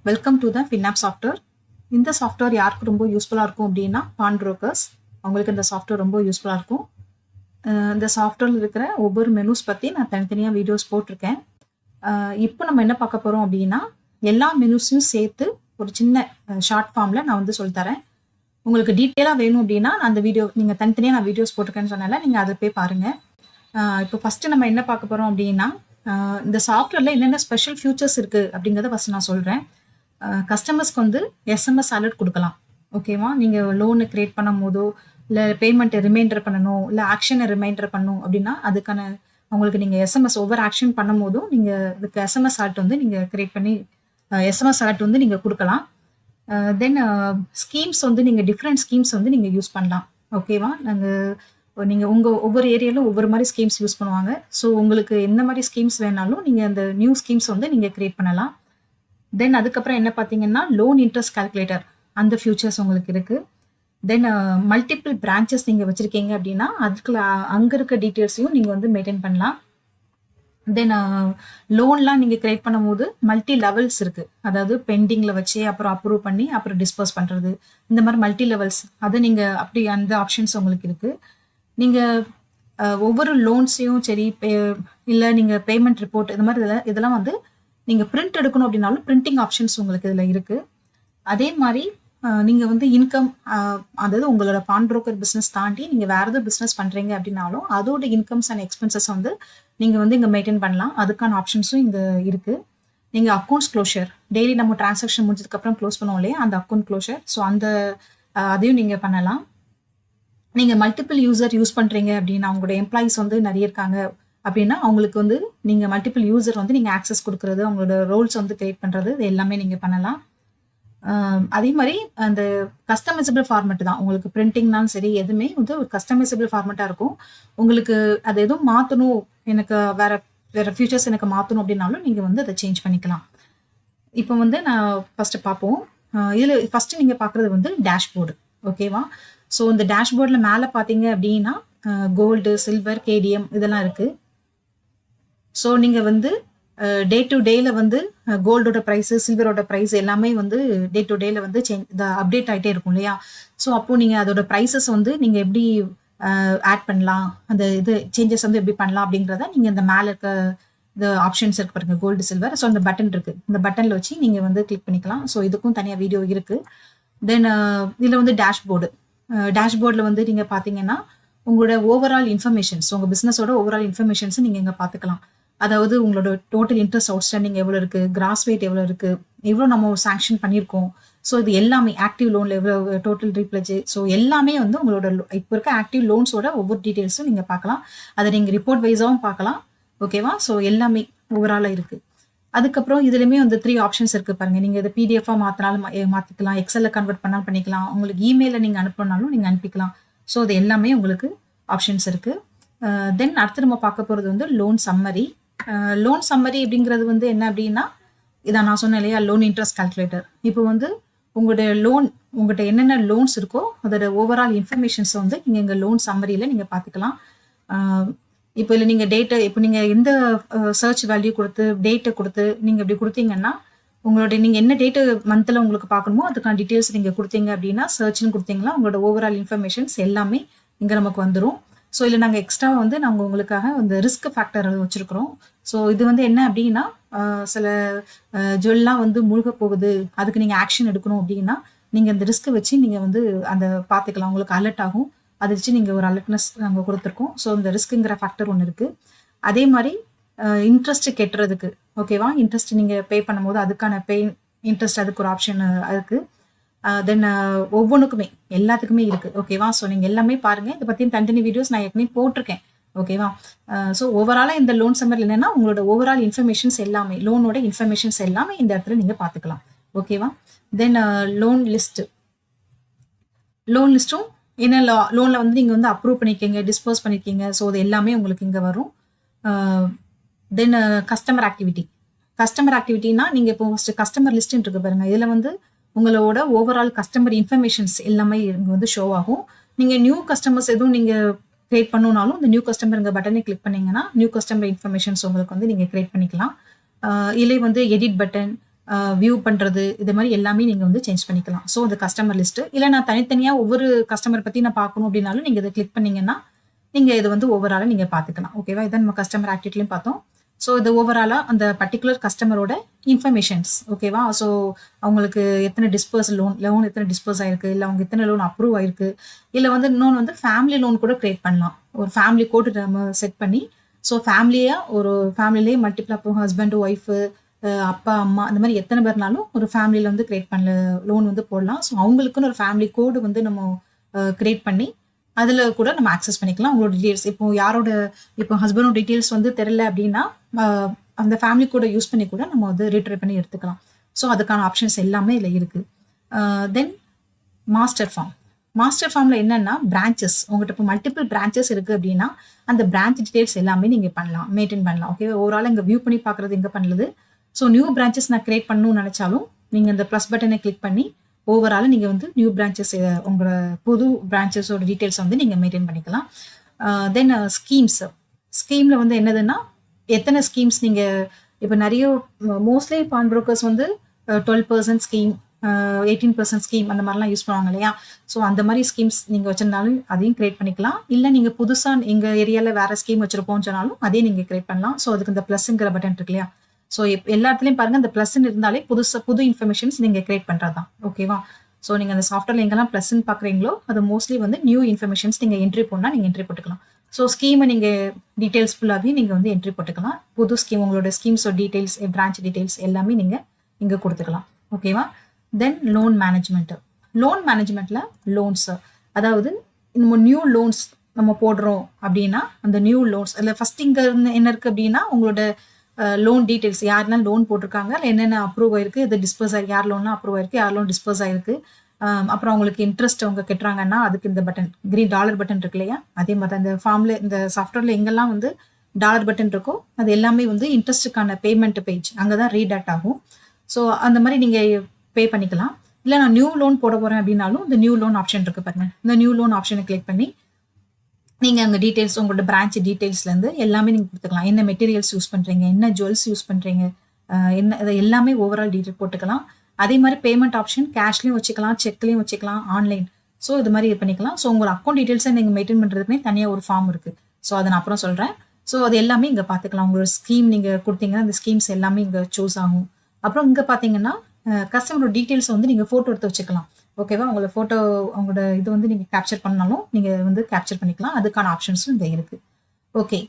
Welcome to the Finapp software. இந்த software யாருக்கு ரொம்ப யூஸ்ஃபுல்லாக இருக்கும் அப்படின்னா பான் புரோக்கர்ஸ். அவங்களுக்கு இந்த சாஃப்ட்வேர் ரொம்ப யூஸ்ஃபுல்லாக இருக்கும். இந்த சாஃப்ட்வேரில் இருக்கிற ஒவ்வொரு மெனூஸ் பற்றி நான் தனித்தனியாக வீடியோஸ் போட்டிருக்கேன். இப்போ நம்ம என்ன பார்க்க போகிறோம் அப்படின்னா எல்லா மெனூஸையும் சேர்த்து ஒரு சின்ன ஷார்ட் ஃபார்மில் நான் வந்து சொல்லித்தரேன். உங்களுக்கு டீட்டெயிலாக வேணும் அப்படின்னா அந்த வீடியோ நீங்கள் தனித்தனியாக நான் வீடியோஸ் போட்டிருக்கேன்னு சொன்னால நீங்கள் அதை போய் பாருங்கள். இப்போ ஃபஸ்ட்டு நம்ம என்ன பார்க்க போகிறோம் அப்படின்னா இந்த சாஃப்ட்வேரில் என்னென்ன ஸ்பெஷல் ஃபியூச்சர்ஸ் இருக்குது அப்படிங்கிறத ஃபஸ்ட் நான் சொல்கிறேன். கஸ்டமர்ஸ்க்கு வந்து எஸ்எம்எஸ் அலர்ட் கொடுக்கலாம். ஓகேவா? நீங்கள் லோனு கிரியேட் பண்ணும் போதோ இல்லை பேமெண்ட்டை ரிமைண்டர் பண்ணணும் இல்லை ஆக்ஷனை ரிமைண்டர் பண்ணணும் அப்படின்னா அதுக்கான அவங்களுக்கு நீங்கள் எஸ்எம்எஸ் ஒவ்வொரு ஆக்ஷன் பண்ணும் போதும் நீங்கள் இதுக்கு எஸ்எம்எஸ் அலர்ட் வந்து நீங்கள் கிரியேட் பண்ணி எஸ்எம்எஸ் அலர்ட் வந்து நீங்கள் கொடுக்கலாம். தென் ஸ்கீம்ஸ் வந்து நீங்கள் டிஃப்ரெண்ட் ஸ்கீம்ஸ் வந்து நீங்கள் யூஸ் பண்ணலாம். ஓகேவா? நீங்கள் உங்கள் ஒவ்வொரு ஏரியாலும் ஒவ்வொரு மாதிரி ஸ்கீம்ஸ் யூஸ் பண்ணுவாங்க. ஸோ உங்களுக்கு என்ன மாதிரி ஸ்கீம்ஸ் வேணாலும் நீங்கள் அந்த நியூ ஸ்கீம்ஸ் வந்து நீங்கள் கிரியேட் பண்ணலாம். தென் அதுக்கப்புறம் என்ன பார்த்தீங்கன்னா லோன் இன்ட்ரெஸ்ட் கால்குலேட்டர் அந்த ஃபியூச்சர்ஸ் உங்களுக்கு இருக்குது. தென் மல்டிபிள் பிரான்ச்சஸ் நீங்கள் வச்சுருக்கீங்க அப்படின்னா அதுக்குள்ள அங்கே இருக்க டீட்டெயில்ஸையும் நீங்கள் வந்து மெயின்டைன் பண்ணலாம். தென் லோன்லாம் நீங்கள் கிரியேட் பண்ணும்போது மல்டி லெவல்ஸ் இருக்குது. அதாவது பெண்டிங்கில் வச்சு அப்புறம் அப்ரூவ் பண்ணி அப்புறம் டிஸ்போஸ் பண்ணுறது, இந்த மாதிரி மல்டி லெவல்ஸ் அது நீங்கள் அப்படி அந்த ஆப்ஷன்ஸ் உங்களுக்கு இருக்குது. நீங்கள் ஒவ்வொரு லோன்ஸையும் சரி இல்லை நீங்கள் பேமெண்ட் ரிப்போர்ட் இந்த மாதிரி இதெல்லாம் வந்து நீங்கள் பிரிண்ட் எடுக்கணும் அப்படின்னாலும் பிரிண்டிங் ஆப்ஷன்ஸ் உங்களுக்கு இதில் இருக்குது. அதே மாதிரி நீங்கள் வந்து இன்கம் அதாவது உங்களோட பான் புரோக்கர் பிஸ்னஸ் தாண்டி நீங்கள் வேறு எதுவும் பிஸ்னஸ் பண்ணுறீங்க அப்படின்னாலும் அதோட இன்கம்ஸ் அண்ட் எக்ஸ்பென்சஸ் வந்து நீங்கள் வந்து இங்கே மெயின்டைன் பண்ணலாம். அதுக்கான ஆப்ஷன்ஸும் இங்கே இருக்குது. நீங்கள் அக்கௌண்ட்ஸ் க்ளோஷர் டெய்லி நம்ம டிரான்சாக்ஷன் முடிஞ்சதுக்கப்புறம் க்ளோஸ் பண்ணுவோம் இல்லையா, அந்த அக்கௌண்ட் க்ளோஷர், ஸோ அந்த அதையும் நீங்கள் பண்ணலாம். நீங்கள் மல்டிபிள் யூசர் யூஸ் பண்ணுறீங்க அப்படின்னா உங்களோட எம்ப்ளாயிஸ் வந்து நிறைய இருக்காங்க அப்படின்னா அவங்களுக்கு வந்து நீங்கள் மல்டிபிள் யூசர் வந்து நீங்கள் ஆக்சஸ் கொடுக்குறது, அவங்களோட ரோல்ஸ் வந்து கிரியேட் பண்ணுறது, இது எல்லாமே நீங்கள் பண்ணலாம். அதே மாதிரி அந்த கஸ்டமைசபிள் ஃபார்மெட் தான் உங்களுக்கு பிரிண்டிங்னாலும் சரி எதுவுமே வந்து ஒரு கஸ்டமைசபிள் ஃபார்மெட்டாக இருக்கும். உங்களுக்கு அது எதுவும் மாற்றணும், எனக்கு வேறு ஃபியூச்சர்ஸ் எனக்கு மாற்றணும் அப்படின்னாலும் நீங்கள் வந்து அதை சேஞ்ச் பண்ணிக்கலாம். இப்போ வந்து நான் ஃபஸ்ட்டு பார்ப்போம். இதில் ஃபஸ்ட்டு நீங்கள் பார்க்குறது வந்து டேஷ்போர்டு. ஓகேவா? ஸோ இந்த டேஷ்போர்டில் மேலே பார்த்தீங்க அப்படின்னா கோல்டு, சில்வர், கேடிஎம் இதெல்லாம் இருக்குது. ஸோ நீங்கள் வந்து டே டு டேயில் வந்து கோல்டோட ப்ரைஸு, சில்வரோட ப்ரைஸ் எல்லாமே வந்து டே டு டேயில் வந்து அப்டேட் ஆகிட்டே இருக்கும் இல்லையா? ஸோ அப்போது நீங்கள் அதோட ப்ரைஸஸ் வந்து நீங்கள் எப்படி ஆட் பண்ணலாம், அந்த இது சேஞ்சஸ் வந்து எப்படி பண்ணலாம் அப்படிங்கிறத நீங்கள் இந்த மேலே இருக்க இந்த ஆப்ஷன்ஸ் இருக்கு பாருங்க, கோல்டு, சில்வர். ஸோ அந்த பட்டன் இருக்குது, இந்த பட்டனில் வச்சு நீங்கள் வந்து கிளிக் பண்ணிக்கலாம். ஸோ இதுக்கும் தனியாக வீடியோ இருக்குது. தென் இதில் வந்து டேஷ்போர்டில் வந்து நீங்கள் பார்த்தீங்கன்னா உங்களோட ஓவரால் இன்ஃபர்மேஷன்ஸ், உங்கள் பிஸ்னஸோட ஓவரால் இன்ஃபர்மேஷன்ஸை நீங்கள் இங்கே பார்த்துக்கலாம். அதாவது உங்களோட டோட்டல் இன்ட்ரெஸ்ட் அவுட்ஸ்டாண்டிங் எவ்வளோ இருக்குது, கிராஸ் வெயிட் எவ்வளோ இருக்குது, எவ்வளோ நம்ம சாங்ஷன் பண்ணியிருக்கோம். ஸோ இது எல்லாமே ஆக்டிவ் லோனில் எவ்வளோ, டோட்டல் ரீப்ளேஜ், ஸோ எல்லாமே வந்து உங்களோட இப்போ இருக்க ஆக்டிவ் லோன்ஸோட ஒவ்வொரு டீட்டெயில்ஸும் நீங்கள் பார்க்கலாம். அதை நீங்கள் ரிப்போர்ட் வைஸாகவும் பார்க்கலாம். ஓகேவா? ஸோ எல்லாமே ஓவராலாக இருக்குது. அதுக்கப்புறம் இதுலேயுமே வந்து 3 ஆப்ஷன்ஸ் இருக்குது பாருங்கள். நீங்கள் இதை பிடிஎஃபாக மாற்றினாலும் மாற்றிக்கலாம், எக்ஸலில் கன்வெர்ட் பண்ணாலும் பண்ணிக்கலாம், உங்களுக்கு இமெயிலில் நீங்கள் அனுப்பினாலும் நீங்கள் அனுப்பிக்கலாம். ஸோ இது எல்லாமே உங்களுக்கு ஆப்ஷன்ஸ் இருக்குது. தென் அடுத்து நம்ம பார்க்க போகிறது வந்து லோன் சம்மரி. லோன் சம்மரி அப்படிங்கிறது வந்து என்ன அப்படின்னா இதான் நான் சொன்னேன் இல்லையா, லோன் இன்ட்ரெஸ்ட் கால்குலேட்டர். இப்போ வந்து உங்களுடைய உங்கள்கிட்ட என்னென்ன லோன்ஸ் இருக்கோ அதோட ஓவரால் இன்ஃபர்மேஷன்ஸை வந்து நீங்கள் எங்கள் லோன் சம்மரியில் நீங்கள் பார்த்துக்கலாம். இப்போ இல்லை நீங்கள் இப்போ நீங்கள் எந்த சர்ச் வேல்யூ கொடுத்து டேட்டை கொடுத்து நீங்கள் இப்படி கொடுத்தீங்கன்னா நீங்கள் என்ன டேட்டு மந்தில் உங்களுக்கு பார்க்கணுமோ அதுக்கான டீட்டெயில்ஸ் நீங்கள் கொடுத்தீங்க அப்படின்னா சர்ச்னு கொடுத்தீங்கன்னா உங்களோட ஓவரால் இன்ஃபர்மேஷன்ஸ் எல்லாமே இங்கே நமக்கு வந்துடும். ஸோ இல்லை நாங்கள் எக்ஸ்ட்ரா வந்து நாங்கள் உங்களுக்காக இந்த ரிஸ்க் ஃபேக்டர் வச்சுருக்குறோம். ஸோ இது வந்து என்ன அப்படின்னா சில ஜுவல்லாம் வந்து முழுக போகுது, அதுக்கு நீங்கள் ஆக்ஷன் எடுக்கணும் அப்படின்னா நீங்கள் இந்த ரிஸ்க்கை வச்சு நீங்கள் வந்து அந்த பார்த்துக்கலாம். உங்களுக்கு அலர்ட் ஆகும், அதை வச்சு நீங்கள் ஒரு அலர்ட்னஸ் நாங்கள் கொடுத்துருக்கோம். ஸோ இந்த ரிஸ்க்குங்கிற ஃபேக்டர் ஒன்று இருக்குது. அதே மாதிரி இன்ட்ரெஸ்ட் கெட்டுறதுக்கு, ஓகேவா, இன்ட்ரெஸ்ட் நீங்கள் பே பண்ணும்போது அதுக்கான இன்ட்ரெஸ்ட் அதுக்கு ஒரு ஆப்ஷன் இருக்குது. தென் ஒவ்வொன்றுக்குமே எல்லாத்துக்குமே இருக்குது. ஓகேவா? ஸோ நீங்கள் எல்லாமே பாருங்கள். இதை பற்றி தனித்தனி வீடியோஸ் நான் ஏற்கனவே போட்டிருக்கேன். ஓகேவா? ஸோ ஓவராலாக இந்த லோன் சம்மரில் என்னென்னா உங்களோட ஓவரால் இன்ஃபர்மேஷன்ஸ் எல்லாமே, லோனோட இன்ஃபர்மேஷன்ஸ் எல்லாமே இந்த இடத்துல நீங்கள் பார்த்துக்கலாம். ஓகேவா? தென் லோன் லிஸ்ட்டும் என்ன லோனில் வந்து நீங்கள் வந்து அப்ரூவ் பண்ணியிருக்கீங்க, டிஸ்போஸ் பண்ணியிருக்கீங்க, ஸோ அது எல்லாமே உங்களுக்கு இங்கே வரும். தென் கஸ்டமர் ஆக்டிவிட்டினா நீங்கள் இப்போ ஃபஸ்ட்டு கஸ்டமர் லிஸ்ட்டுன்னு இருக்கு பாருங்கள். இதில் வந்து உங்களோட ஓவரால் கஸ்டமர் இன்ஃபர்மேஷன்ஸ் எல்லாமே இங்கே வந்து ஷோ ஆகும். நீங்கள் நியூ கஸ்டமர்ஸ் எதுவும் நீங்கள் கிரியேட் பண்ணணும்னாலும் இந்த நியூ கஸ்டமருங்க பட்டனை கிளிக் பண்ணிங்கன்னா நியூ கஸ்டமர் இன்ஃபர்மேஷன்ஸ் உங்களுக்கு வந்து நீங்கள் கிரியேட் பண்ணிக்கலாம். இல்லை வந்து எடிட் பட்டன், வியூ பண்றது இது மாதிரி எல்லாமே நீங்க வந்து சேஞ்ச் பண்ணிக்கலாம். ஸோ அது கஸ்டமர் லிஸ்ட். இல்ல நான் தனித்தனியா ஒவ்வொரு கஸ்டமர் பத்தி நான் பார்க்கணும் அப்படின்னாலும் நீங்க இதை கிளிக் பண்ணீங்கன்னா நீங்க இது வந்து ஓவராலா நீங்க பார்த்துக்கலாம். ஓகேவா? இதான் நம்ம கஸ்டமர் ஆக்டிவிட்டிலையும் பார்த்தோம். ஸோ இது ஓவராலா அந்த பர்டிகுலர் கஸ்டமரோட இன்ஃபர்மேஷன்ஸ். ஓகேவா? ஸோ அவங்களுக்கு எத்தனை டிஸ்பர்ஸ் லோன் எத்தனை டிஸ்பர்ஸ் ஆயிருக்கு, இல்லை அவங்க எத்தனை லோன் அப்ரூவ் ஆயிருக்கு, இல்லை வந்து இன்னொன்று வந்து ஃபேமிலி லோன் கூட கிரியேட் பண்ணலாம். ஒரு ஃபேமிலி கோட் நம்ம செட் பண்ணி ஸோ ஃபேமிலியா ஒரு ஃபேமிலிலேயே மல்டிபிள் அப்போ ஹஸ்பண்ட் ஒய்ஃபு அப்பா அம்மா அந்த மாதிரி எத்தனை பேர்னாலும் ஒரு ஃபேமிலியில் வந்து கிரியேட் பண்ணல லோன் வந்து போடலாம். ஸோ அவங்களுக்குன்னு ஒரு ஃபேமிலி கோடு வந்து நம்ம கிரியேட் பண்ணி அதில் கூட நம்ம ஆக்சஸ் பண்ணிக்கலாம் உங்களோட டீட்டெயில்ஸ். இப்போ ஹஸ்பண்டோட டீட்டெயில்ஸ் வந்து தெரியல அப்படின்னா அந்த ஃபேமிலி கூட யூஸ் பண்ணி கூட நம்ம வந்து ரீட்ரை பண்ணி எடுத்துக்கலாம். ஸோ அதுக்கான ஆப்ஷன்ஸ் எல்லாமே இதில் இருக்குது. தென் மாஸ்டர் ஃபார்மில் என்னென்னா பிரான்ச்சஸ். உங்கள்கிட்ட இப்போ மல்டிபிள் பிரான்ச்சஸ் இருக்குது அப்படின்னா அந்த பிரான்ச் டீட்டெயில்ஸ் எல்லாமே நீங்கள் மெயின்டைன் பண்ணலாம். ஓகே, ஓவரால் இங்கே வியூ பண்ணி பார்க்குறது எங்கே பண்ணுறது. ஸோ நியூ பிரான்ச்சஸ் நான் கிரியேட் பண்ணணும்னு நினச்சாலும் நீங்கள் இந்த ப்ளஸ் பட்டனை கிளிக் பண்ணி ஓவரால் நீங்கள் வந்து நியூ பிரான்ச்சஸ் உங்களோட புது பிரான்ச்சஸோட டீட்டெயில்ஸ் வந்து நீங்கள் மெயின்டைன் பண்ணிக்கலாம். தென் ஸ்கீமில் வந்து என்னதுன்னா எத்தனை ஸ்கீம்ஸ் நீங்கள் இப்போ நிறைய மோஸ்ட்லி பான் புரோக்கர்ஸ் வந்து 12% ஸ்கீம் 18% ஸ்கீம் அந்த மாதிரிலாம் யூஸ் பண்ணுவாங்க இல்லையா? ஸோ அந்த மாதிரி ஸ்கீம்ஸ் நீங்கள் வச்சிருந்தாலும் அதையும் கிரியேட் பண்ணிக்கலாம். இல்லை நீங்கள் புதுசாக எங்கள் ஏரியாவில் வேறு ஸ்கீம் வச்சுருப்போம்னு சொன்னாலும் அதையும் நீங்கள் கிரியேட் பண்ணலாம். ஸோ அதுக்கு இந்த ப்ளஸ்ங்கிற பட்டன் இருக்கு இல்லையா? ஸோ எல்லா இடத்துலையும் பாருங்கள் இந்த ப்ளஸ்ன்னு இருந்தாலே புது இன்ஃபர்மேஷன்ஸ் நீங்கள் கிரியேட் பண்ணுறது தான். ஓகேவா? ஸோ நீங்கள் அந்த சாஃப்ட்வேரில் எங்கெல்லாம் ப்ளஸ்ன்னு பார்க்குறீங்களோ அது மோஸ்ட்லி வந்து நியூ இன்ஃபர்மேஷன்ஸ் நீங்கள் என்ட்ரி பண்ணால் நீங்கள் என்ட்ரி போட்டுக்கலாம். ஸோ ஸ்கீமை நீங்கள் டீட்டெயில்ஸ் ஃபுல்லாகவே நீங்கள் வந்து என்ட்ரி போட்டுக்கலாம். புது ஸ்கீம் உங்களோட ஸ்கீம்ஸோட டீட்டெயில்ஸ் பிரான்ச் டீட்டெயில்ஸ் எல்லாமே நீங்கள் இங்கே கொடுத்துக்கலாம். ஓகேவா? தென் லோன் மேனேஜ்மெண்ட்டில் லோன்ஸ், அதாவது நம்ம நியூ லோன்ஸ் நம்ம போடுறோம் அப்படின்னா அந்த நியூ லோன்ஸ் அதில் ஃபஸ்ட் இங்கே என்ன இருக்குது அப்படின்னா உங்களோட லோன் டீட்டெயில்ஸ் யாரெல்லாம் லோன் போட்டிருக்காங்க, இல்லை என்னென்ன அப்ரூவ் ஆயிருக்கு, இது டிஸ்போஸ் ஆயிருக்கு, யார் லோன்லாம் அப்ரூவ் ஆயிருக்கு, யார் லோன் டிஸ்போஸ் ஆயிருக்கு, அப்புறம் அவங்களுக்கு இன்ட்ரெஸ்ட் அவங்க கட்டுறாங்கன்னா அதுக்கு இந்த பட்டன் கிரீன் டாலர் பட்டன் இருக்கு இல்லையா? அதே மாதிரி தான் இந்த ஃபார்மில் இந்த சாஃப்ட்வேரில் எங்கெல்லாம் வந்து டாலர் பட்டன் இருக்கோ அது எல்லாமே வந்து இன்ட்ரெஸ்ட்டுக்கான பேமெண்ட் பேஜ் அங்கே தான் ரீடாக்ட் ஆகும். ஸோ அந்த மாதிரி நீங்கள் பே பண்ணிக்கலாம். இல்லை நான் நியூ லோன் போட போகிறேன் அப்படின்னாலும் இந்த நியூ லோன் ஆப்ஷன் இருக்குது பாருங்க. இந்த நியூ லோன் ஆப்ஷனை கிளிக் பண்ணி நீங்கள் அங்கே டீட்டெயில்ஸ் உங்களோட பிரான்ச் டீட்டெயில்ஸ்லேருந்து எல்லாமே நீங்கள் கொடுத்துக்கலாம். என்ன மெட்டீரியல்ஸ் யூஸ் பண்ணுறீங்க, என்ன ஜுவல்ஸ் யூஸ் பண்ணுறீங்க, என்ன இதை எல்லாமே ஓவரால் டீட்டெயில் போட்டுக்கலாம். அதே மாதிரி பேமெண்ட் ஆப்ஷன் கேஷ்லையும் வச்சுக்கலாம், செக்லையும் வச்சுக்கலாம், ஆன்லைன். ஸோ இது மாதிரி இது பண்ணிக்கலாம். ஸோ உங்களோட அக்கௌண்ட் டீட்டெயில்ஸை நீங்கள் மெயின்டைன் பண்ணுறதுக்குனே தனியாக ஒரு ஃபார்ம் இருக்குது. ஸோ அதை நான் அப்புறம் சொல்கிறேன். ஸோ அது எல்லாமே இங்கே பார்த்துக்கலாம். உங்களோட ஸ்கீம் நீங்கள் கொடுத்தீங்கன்னா அந்த ஸ்கீம்ஸ் எல்லாமே இங்கே சூஸ் ஆகும். அப்புறம் இங்கே பார்த்தீங்கன்னா கஸ்டமரோட டீட்டெயில்ஸை வந்து நீங்கள் ஃபோட்டோ எடுத்து வச்சுக்கலாம். ஓகேவா? உங்களோட ஃபோட்டோ உங்களோட இது வந்து நீங்கள் கேப்சர் பண்ணாலும் நீங்கள் வந்து கேப்சர் பண்ணிக்கலாம். அதுக்கான ஆப்ஷன்ஸும் இங்கே இருக்குது. ஓகே,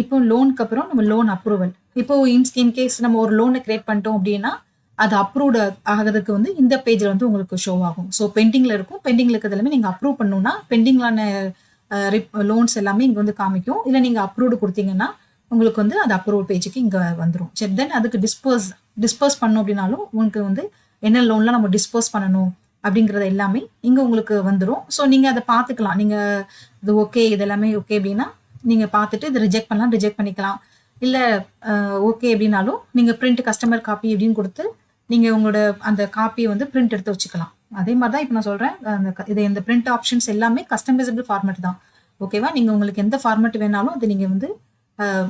இப்போ லோனுக்கு அப்புறம் நம்ம லோன் அப்ரூவல். இப்போ இன்கேஸ் நம்ம ஒரு லோனை கிரியேட் பண்ணிட்டோம் அப்படின்னா அது அப்ரூவ்டு ஆகிறதுக்கு வந்து இந்த பேஜில் வந்து உங்களுக்கு ஷோ ஆகும். ஸோ பெண்டிங்கில் இருக்கும். பெண்டிங்கில் இருக்கிறது எல்லாமே நீங்கள் அப்ரூவ் பண்ணணும்னா பெண்டிங்லான லோன்ஸ் எல்லாமே இங்கே வந்து காமிக்கும். இல்லை நீங்கள் அப்ரூவ்டு கொடுத்தீங்கன்னா உங்களுக்கு வந்து அது அப்ரூவல் பேஜுக்கு இங்கே வந்துடும். சரி, தென் அதுக்கு டிஸ்போஸ் பண்ணணும் அப்படின்னாலும் உங்களுக்கு வந்து என்ன லோன்லாம் நம்ம டிஸ்போஸ் பண்ணணும் அப்படிங்கிறது எல்லாமே இங்கே உங்களுக்கு வந்துடும். ஸோ நீங்கள் அதை பார்த்துக்கலாம். நீங்கள் இது ஓகே, இது எல்லாமே ஓகே அப்படின்னா நீங்கள் பார்த்துட்டு இது ரிஜெக்ட் பண்ணிக்கலாம். இல்லை ஓகே அப்படின்னாலும் நீங்கள் பிரிண்ட் கஸ்டமர் காப்பி அப்படின்னு கொடுத்து நீங்கள் உங்களோட அந்த காப்பியை வந்து பிரிண்ட் எடுத்து வச்சுக்கலாம். அதே மாதிரி தான் இப்போ நான் சொல்கிறேன், இந்த பிரிண்ட் ஆப்ஷன்ஸ் எல்லாமே கஸ்டமைசபிள் ஃபார்மேட் தான். ஓகேவா? நீங்கள் உங்களுக்கு எந்த ஃபார்மேட் வேணாலும் அது நீங்கள் வந்து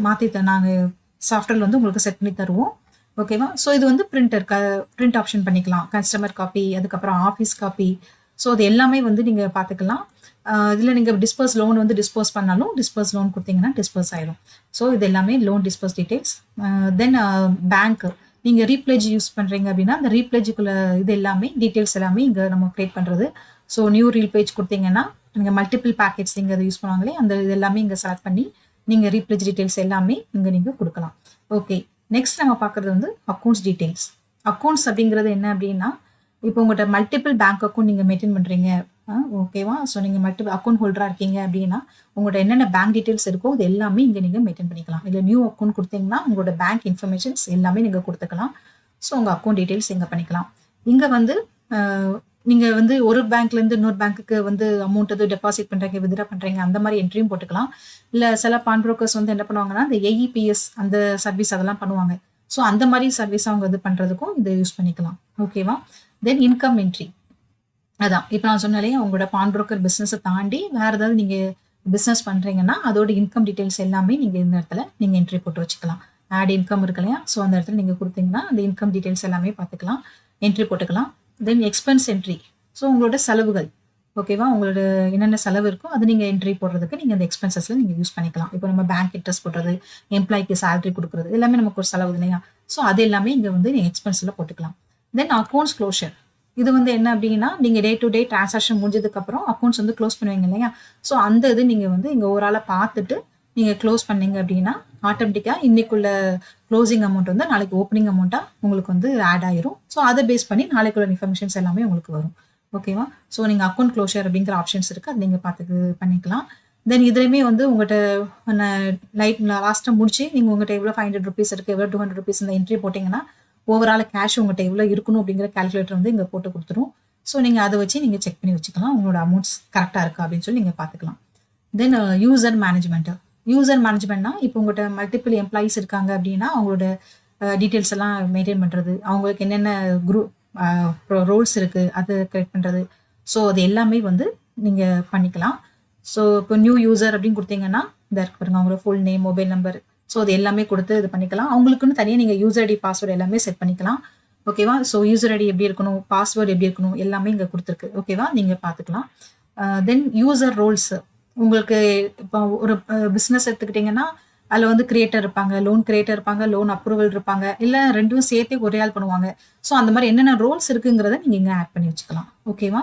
மாற்றி நாங்கள் சாஃப்ட்வேரில் வந்து உங்களுக்கு செட் பண்ணி தருவோம். ஓகேவா? ஸோ இது வந்து பிரிண்ட் ஆப்ஷன் பண்ணிக்கலாம். கஸ்டமர் காப்பி, அதுக்கப்புறம் ஆஃபீஸ் காப்பி. ஸோ அது எல்லாமே வந்து நீங்கள் பார்த்துக்கலாம். இதில் நீங்கள் லோன் வந்து டிஸ்போஸ் பண்ணாலும் டிஸ்போஸ் லோன் கொடுத்தீங்கன்னா டிஸ்போஸ் ஆயிடும். ஸோ இது எல்லாமே லோன் டிஸ்போஸ் டீட்டெயில்ஸ். தென் பேங்க் நீங்கள் ரீப்ளேஜ் யூஸ் பண்ணுறீங்க அப்படின்னா அந்த ரீப்ளேஜுக்குள்ள இது எல்லாமே டீட்டெயில்ஸ் எல்லாமே இங்கே நம்ம கிரியேட் பண்ணுறது. ஸோ நியூ ரீப்ளேஜ் கொடுத்தீங்கன்னா நீங்கள் மல்டிபிள் பேக்கெட்ஸ் நீங்கள் அதை யூஸ் பண்ணுவாங்களே அந்த இது எல்லாமே இங்கே செலக்ட் பண்ணி நீங்கள் ரீப்ளேஜ் டீட்டெயில்ஸ் எல்லாமே இங்கே நீங்கள் கொடுக்கலாம். ஓகே, நெக்ஸ்ட் நம்ம பார்க்குறது வந்து அக்கௌண்ட்ஸ் டீட்டெயில்ஸ். அக்கௌண்ட்ஸ் அப்படிங்கிறது என்ன அப்படின்னா இப்போ உங்கள்கிட்ட மல்டிபிள் பேங்க் அக்கௌண்ட் நீங்கள் மெயின்டைன் பண்ணுறீங்க. ஓகேவா? ஸோ நீங்கள் மல்டிபிள் அக்கௌண்ட் ஹோல்டராக இருக்கீங்க அப்படின்னா உங்களோட என்னென்ன பேங்க் டீட்டெயில்ஸ் இருக்கோ அது எல்லாமே இங்கே நீங்கள் மெயின்டைன் பண்ணிக்கலாம். இல்லை நியூ அக்கௌண்ட் கொடுத்தீங்கன்னா உங்களோட பேங்க் இன்ஃபர்மேஷன்ஸ் எல்லாமே நீங்கள் கொடுத்துக்கலாம். ஸோ உங்கள் அக்கௌண்ட் டீட்டெயில்ஸ் இங்கே பண்ணிக்கலாம். இங்கே வந்து நீங்கள் வந்து ஒரு பேங்க்லேருந்து இன்னொரு பேங்க்குக்கு வந்து அமௌண்ட் எதுவும் டெபாசிட் பண்ணுறீங்க, வித்ட்ரா பண்ணுறீங்க, அந்த மாதிரி என்ட்ரியும் போட்டுக்கலாம். இல்லை சில பான் புரோக்கர்ஸ் வந்து என்ன பண்ணுவாங்கன்னா இந்த AEPS அந்த சர்வீஸ் அதெல்லாம் பண்ணுவாங்க. ஸோ அந்த மாதிரி சர்வீஸ் அவங்க இது பண்ணுறதுக்கும் இதை யூஸ் பண்ணிக்கலாம். ஓகேவா? தென் இன்கம் என்ட்ரி. அதான் இப்போ நான் சொன்னாலே உங்களோட பான் புரோக்கர் பிஸ்னஸை தாண்டி வேறு ஏதாவது நீங்கள் பிஸ்னஸ் பண்ணுறீங்கன்னா அதோட இன்கம் டீட்டெயில்ஸ் எல்லாமே நீங்கள் இந்த இடத்துல நீங்கள் என்ட்ரி போட்டு வச்சுக்கலாம். ஆட் இன்கம் இருக்கு இல்லையா, ஸோ அந்த இடத்துல நீங்கள் கொடுத்தீங்கன்னா அந்த இன்கம் டீட்டெயில்ஸ் எல்லாமே பார்த்துக்கலாம், என்ட்ரி போட்டுக்கலாம். தென் எக்ஸ்பென்ஸ் என்ட்ரி, ஸோ உங்களோட செலவுகள், ஓகேவா, உங்களோட என்னென்ன செலவு இருக்கோ அது நீங்கள் என்ட்ரி போடுறதுக்கு நீங்கள் அந்த எக்ஸ்பென்சஸில் நீங்கள் யூஸ் பண்ணிக்கலாம். இப்போ நம்ம பேங்க் இன்ட்ரெஸ்ட் போடுறது, எம்ப்ளாய்க்கு சேலரி கொடுக்குறது, எல்லாமே நமக்கு ஒரு செலவு இல்லையா, ஸோ அது எல்லாமே இங்கே வந்து நீங்கள் எக்ஸ்பென்ஸில் போட்டுக்கலாம். தென் அக்கௌண்ட்ஸ் க்ளோஷர், இது வந்து என்ன அப்படின்னா நீங்கள் டே டு டே டிரான்சாக்ஷன் முடிஞ்சதுக்கப்புறம் அக்கௌண்ட்ஸ் வந்து க்ளோஸ் பண்ணுவீங்க இல்லையா, ஸோ அந்த இது நீங்கள் வந்து இங்கே ஓவராலாக பார்த்துட்டு நீங்கள் க்ளோஸ் பண்ணீங்க அப்படின்னா ஆட்டோமேட்டிக்காக இன்னைக்குள்ள க்ளோசிங் அமௌண்ட் வந்து நாளைக்கு ஓப்பனிங் அமௌண்ட்டாக உங்களுக்கு வந்து ஆட் ஆயிரும். ஸோ அதை பேஸ் பண்ணி நாளைக்குள்ள இன்ஃபர்மேஷன்ஸ் எல்லாமே உங்களுக்கு வரும். ஓகேவா, ஸோ நீங்கள் அக்கௌண்ட் க்ளோஷர் அப்படிங்கிற ஆப்ஷன்ஸ் இருக்குது, அது நீங்கள் பார்த்து பண்ணிக்கலாம். தென் இதுலேயுமே வந்து உங்கள்கிட்ட லாஸ்ட்டாக முடிச்சு நீங்கள் உங்கள்கிட்ட எவ்வளோ 500 rupees இருக்குது, எவ்வளோ 200 rupees இந்த என்ட்ரி போட்டிங்கன்னா ஓவரால் கேஷ் உங்கள்கிட்ட எவ்வளோ இருக்கணும் அப்படிங்கிற கால்குலேட்டர் வந்து இங்கே போட்டு கொடுத்துரும். ஸோ நீங்கள் அதை வச்சு நீங்கள் செக் பண்ணி வச்சுக்கலாம் உங்களோட அமௌண்ட்ஸ் கரெக்டாக இருக்கா அப்படின்னு சொல்லி நீங்கள் பார்த்துக்கலாம். தென் யூசர் மேனேஜ்மெண்ட்னா இப்போ உங்கள்கிட்ட மல்டிபிள் எம்ப்ளாயிஸ் இருக்காங்க அப்படின்னா அவங்களோட டீட்டெயில்ஸ் எல்லாம் மெயின்டைன் பண்ணுறது, அவங்களுக்கு என்னென்ன ரோல்ஸ் இருக்குது அதை கிரியேட் பண்ணுறது, ஸோ அது எல்லாமே வந்து நீங்கள் பண்ணிக்கலாம். ஸோ இப்போ நியூ யூசர் அப்படின்னு கொடுத்தீங்கன்னா இந்த இருக்கு பாருங்க, அவங்களோட full name, mobile number, so அது எல்லாமே கொடுத்து இது பண்ணிக்கலாம். அவங்களுக்குன்னு தனியாக நீங்கள் யூசர் ஐடி, பாஸ்வேர்டு எல்லாமே செட் பண்ணிக்கலாம். ஓகேவா, ஸோ யூசர் ஐடி எப்படி இருக்கணும், பாஸ்வேர்டு எப்படி இருக்கணும், எல்லாமே இங்கே கொடுத்துருக்கு. ஓகேவா, நீங்கள் பார்த்துக்கலாம். தென் யூசர் ரோல்ஸ், உங்களுக்கு இப்போ ஒரு பிஸ்னஸ் எடுத்துக்கிட்டிங்கன்னா அதில் வந்து கிரியேட்டர் இருப்பாங்க, லோன் கிரியேட்டர் இருப்பாங்க, லோன் அப்ரூவல் இருப்பாங்க, இல்லை ரெண்டும் சேர்த்தே ஒரே ஆள் பண்ணுவாங்க. ஸோ அந்த மாதிரி என்னென்ன ரோல்ஸ் இருக்குங்கிறத நீங்கள் இங்கே ஆட் பண்ணி வச்சுக்கலாம். ஓகேவா,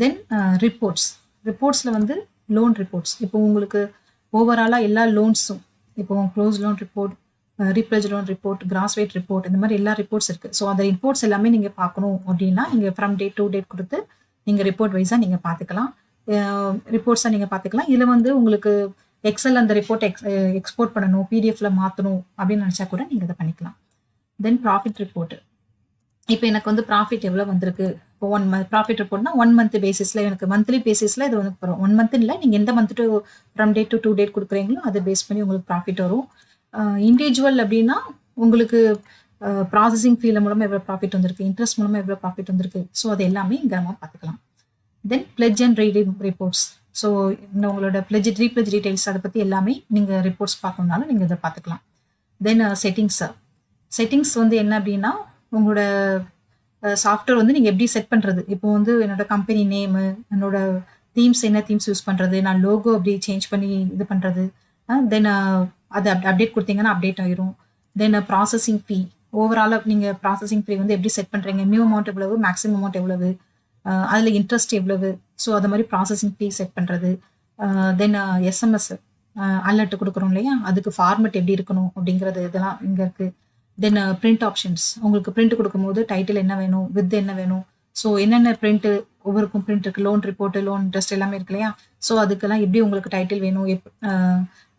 தென் ரிப்போர்ட்ஸில் வந்து லோன் ரிப்போர்ட்ஸ், இப்போ உங்களுக்கு ஓவராலாக எல்லா லோன்ஸும், இப்போ close loan report, repledge loan report, gross weight report, இந்த மாதிரி எல்லா ரிப்போர்ட்ஸ் இருக்குது. ஸோ அந்த ரிப்போர்ட்ஸ் எல்லாமே நீங்கள் பார்க்கணும் அப்படின்னா நீங்கள் ஃப்ரம் டேட் டு டேட் கொடுத்து நீங்கள் ரிப்போர்ட் வைஸாக நீங்கள் பார்த்துக்கலாம். ரிப்போர்ட்ஸாக நீங்கள் பார்த்துக்கலாம். இதில் வந்து உங்களுக்கு எக்ஸல் அந்த ரிப்போர்ட் எக்ஸ்போர்ட் பண்ணணும், பிடிஎஃப்ல மாற்றணும் அப்படின்னு நினச்சா கூட நீங்கள் இதை பண்ணிக்கலாம். தென் ப்ராஃபிட் ரிப்போர்ட், இப்போ எனக்கு வந்து ப்ராஃபிட் எவ்வளோ வந்திருக்கு, இப்போ 1 month ப்ராஃபிட் ரிப்போர்ட்னா 1 month பேசிஸில், எனக்கு மந்த்லி பேசிஸில் இது வந்து வரும். 1 month இல்லை, நீங்கள் எந்த month to from date to date கொடுக்குறீங்களோ அதை பேஸ் பண்ணி உங்களுக்கு ப்ராஃபிட் வரும். இண்டிவிஜுவல் அப்படின்னா உங்களுக்கு ப்ராசஸிங் ஃபீல் மூலமாக எவ்வளோ ப்ராஃபிட் வந்திருக்கு, இன்ட்ரெஸ்ட் மூலமாக எவ்வளோ ப்ராஃபிட் வந்திருக்கு, ஸோ அது எல்லாமே இங்கே நம்ம பார்த்துக்கலாம். Then pledge and redeem reports, so உங்களோட ரீப்ளெட்ஜ் டீடைல்ஸ் அதை பற்றி எல்லாமே நீங்கள் ரிப்போர்ட்ஸ் பார்க்கணுன்னாலும் நீங்கள் இதை பார்த்துக்கலாம். தென் செட்டிங்ஸ் வந்து என்ன அப்படின்னா உங்களோட சாஃப்ட்வேர் வந்து நீங்கள் எப்படி செட் பண்ணுறது, இப்போ வந்து என்னோட கம்பெனி நேமு, என்னோட என்ன தீம்ஸ் யூஸ் பண்ணுறது, நான் லோகோ அப்படி சேஞ்ச் பண்ணி இது பண்ணுறது, தென் அதை அப்டேட் கொடுத்தீங்கன்னா அப்டேட் ஆயிரும். தென் ப்ராசஸிங் ஃபீ, ஓவராலாக நீங்கள் ப்ராசஸிங் ஃபீ வந்து எப்படி செட் பண்ணுறீங்க, மினிமம் அமௌண்ட் எவ்வளவு, மேக்ஸிமம் அமௌண்ட் எவ்வளவு, அதில் இன்ட்ரெஸ்ட் எவ்வளவு, ஸோ அது மாதிரி ப்ராசஸிங் ஃபீ செட் பண்ணுறது. தென் எஸ்எம்எஸ் அலர்ட் கொடுக்குறோம் இல்லையா, அதுக்கு ஃபார்மெட் எப்படி இருக்கணும் அப்படிங்கிறது இதெல்லாம் இங்கே இருக்குது. தென் பிரிண்ட் ஆப்ஷன்ஸ், உங்களுக்கு பிரிண்ட் கொடுக்கும்போது டைட்டில் என்ன வேணும், வித் என்ன வேணும், ஸோ என்னென்ன பிரிண்ட்டு, ஒவ்வொருக்கும் பிரிண்ட் இருக்குது, லோன் ரிப்போர்ட்டு, லோன் இன்ட்ரெஸ்ட் எல்லாமே இருக்கு இல்லையா, ஸோ அதுக்கெல்லாம் எப்படி உங்களுக்கு டைட்டில் வேணும்,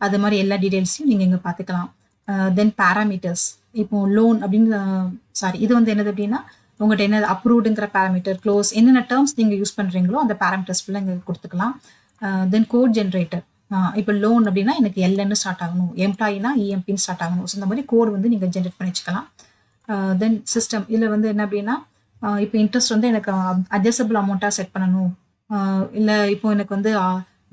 அது மாதிரி எல்லா டீடைல்ஸையும் நீங்கள் இங்கே பார்த்துக்கலாம். தென் பேராமீட்டர்ஸ், இப்போ லோன் அப்படின்னு இது வந்து என்னது அப்படின்னா உங்கள்கிட்ட என்ன அப்ரூவ்டுங்கிற பேராமீட்டர், க்ளோஸ், என்னென்ன டேர்ம்ஸ் நீங்கள் யூஸ் பண்ணுறீங்களோ அந்த பேராமீட்டர்ஸ் ஃபுல்லாக இங்கே கொடுத்துக்கலாம். தென் கோட் ஜென்ரேட்டர், இப்போ லோன் அப்படின்னா எனக்கு எல்என்னு ஸ்டார்ட் ஆகணும், எம்ப்ளாயினா இஎம்பின்னு ஸ்டார்ட் ஆகணும், ஸோ இந்த மாதிரி கோட் வந்து நீங்கள் ஜென்ரேட் பண்ணி வச்சுக்கலாம். தென் சிஸ்டம், இதில் வந்து என்ன அப்படின்னா இப்போ இன்ட்ரெஸ்ட் வந்து எனக்கு அட்ஜஸ்டபிள் அமௌண்ட்டாக செட் பண்ணணும், இல்லை இப்போ எனக்கு வந்து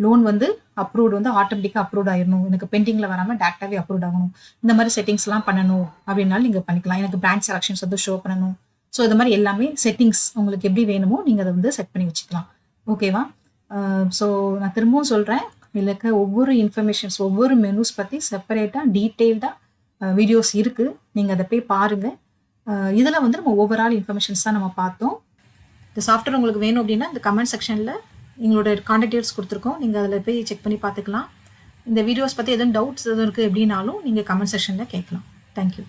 லோன் வந்து அப்ரூவ்டு வந்து ஆட்டோமேட்டிக்காக அப்ரூவ் ஆயிடணும், எனக்கு பெண்டிங்கில் வராமல் டேரெக்டாகவே அப்ரூவ் ஆகணும், இந்த மாதிரி செட்டிங்ஸ்லாம் பண்ணணும் அப்படின்னாலும் நீங்கள் பண்ணிக்கலாம். எனக்கு பிரான்ச் செலக்ஷன்ஸ் வந்து ஷோ பண்ணணும், ஸோ இது மாதிரி எல்லாமே செட்டிங்ஸ் உங்களுக்கு எப்படி வேணுமோ நீங்கள் அதை வந்து செட் பண்ணி வச்சுக்கலாம். ஓகேவா, ஸோ நான் திரும்பவும் சொல்கிறேன், இல்லைக்க ஒவ்வொரு இன்ஃபர்மேஷன்ஸ், ஒவ்வொரு மெனூஸ் பற்றி செப்பரேட்டாக டீட்டெயில்டாக வீடியோஸ் இருக்குது, நீங்கள் அதை போய் பாருங்கள். இதில் வந்து நம்ம ஓவரால் இன்ஃபர்மேஷன்ஸ் தான் நம்ம பார்த்தோம். இந்த சாஃப்ட்வேர் உங்களுக்கு வேணும் அப்படின்னா இந்த கமெண்ட் செக்ஷனில் எங்களோட கான்டாக்ட் டீடைல்ஸ் கொடுத்துருக்கோம், நீங்கள் அதில் போய் செக் பண்ணி பார்த்துக்கலாம். இந்த வீடியோஸ் பற்றி எதுவும் டவுட்ஸ் எதுவும் இருக்குது அப்படின்னாலும் நீங்கள் கமெண்ட் செக்ஷனில் கேட்கலாம். தேங்க்யூ.